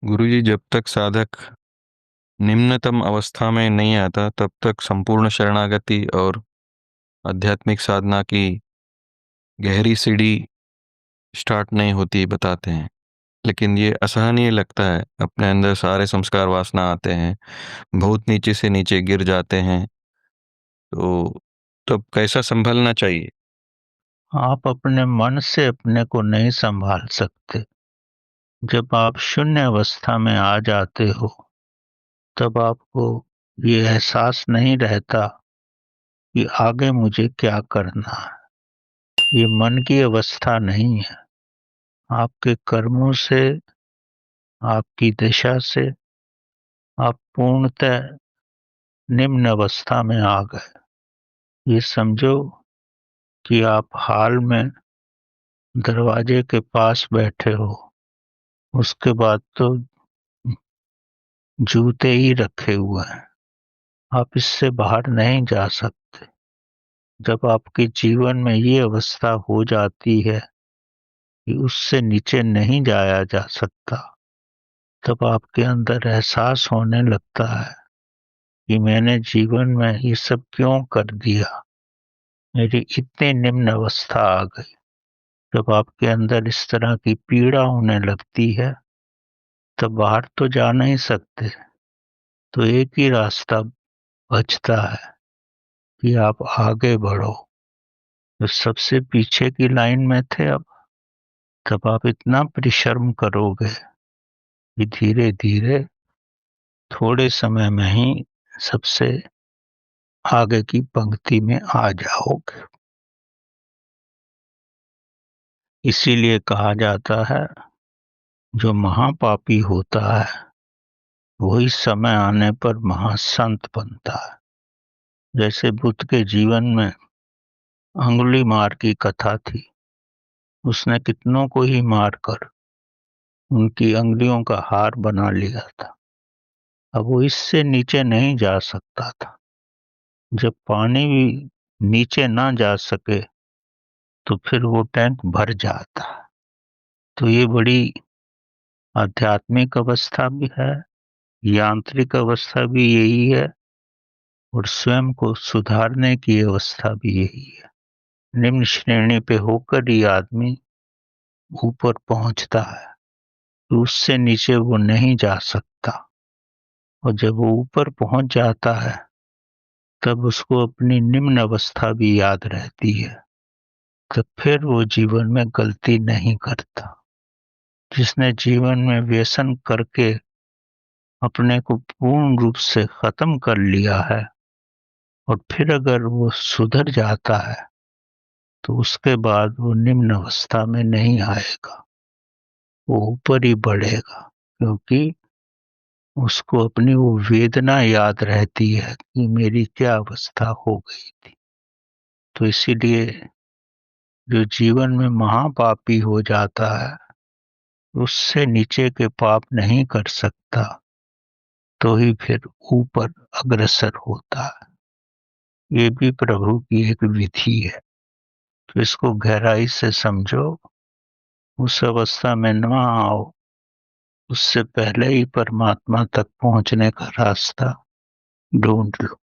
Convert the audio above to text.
गुरुजी, जब तक साधक निम्नतम अवस्था में नहीं आता तब तक संपूर्ण शरणागति और आध्यात्मिक साधना की गहरी सीढ़ी स्टार्ट नहीं होती बताते हैं। लेकिन ये असहनीय लगता है, अपने अंदर सारे संस्कार वासना आते हैं, बहुत नीचे से नीचे गिर जाते हैं। तो तब कैसा संभलना चाहिए? आप अपने मन से अपने को नहीं संभाल सकते। जब आप शून्य अवस्था में आ जाते हो, तब आपको ये एहसास नहीं रहता कि आगे मुझे क्या करना है। ये मन की अवस्था नहीं है। आपके कर्मों से, आपकी दिशा से आप पूर्णतः निम्न अवस्था में आ गए। ये समझो कि आप हाल में दरवाजे के पास बैठे हो, उसके बाद तो जूते ही रखे हुए हैं। आप इससे बाहर नहीं जा सकते। जब आपके जीवन में ये अवस्था हो जाती है कि उससे नीचे नहीं जाया जा सकता, तब आपके अंदर एहसास होने लगता है कि मैंने जीवन में ये सब क्यों कर दिया, मेरी इतनी निम्न अवस्था आ गई। जब आपके अंदर इस तरह की पीड़ा होने लगती है, तब बाहर तो जा नहीं सकते। तो एक ही रास्ता बचता है कि आप आगे बढ़ो। जो सबसे पीछे की लाइन में थे, अब तब आप इतना परिश्रम करोगे कि धीरे धीरे थोड़े समय में ही सबसे आगे की पंक्ति में आ जाओगे। इसीलिए कहा जाता है, जो महापापी होता है वही समय आने पर महासंत बनता है। जैसे बुद्ध के जीवन में अंगुली मार की कथा थी। उसने कितनों को ही मार कर उनकी अंगुलियों का हार बना लिया था। अब वो इससे नीचे नहीं जा सकता था। जब पानी भी नीचे ना जा सके, तो फिर वो टैंक भर जाता है। तो ये बड़ी आध्यात्मिक अवस्था भी है, यांत्रिक अवस्था भी यही है, और स्वयं को सुधारने की अवस्था भी यही है। निम्न श्रेणी पे होकर ही आदमी ऊपर पहुंचता है, तो उससे नीचे वो नहीं जा सकता। और जब वो ऊपर पहुंच जाता है, तब उसको अपनी निम्न अवस्था भी याद रहती है। तो फिर वो जीवन में गलती नहीं करता। जिसने जीवन में व्यसन करके अपने को पूर्ण रूप से खत्म कर लिया है, और फिर अगर वो सुधर जाता है, तो उसके बाद वो निम्न अवस्था में नहीं आएगा, वो ऊपर ही बढ़ेगा। क्योंकि उसको अपनी वो वेदना याद रहती है कि मेरी क्या अवस्था हो गई थी। तो इसीलिए जो जीवन में महापापी हो जाता है, उससे नीचे के पाप नहीं कर सकता, तो ही फिर ऊपर अग्रसर होता है। ये भी प्रभु की एक विधि है। तो इसको गहराई से समझो। उस अवस्था में न आओ, उससे पहले ही परमात्मा तक पहुंचने का रास्ता ढूंढ लो।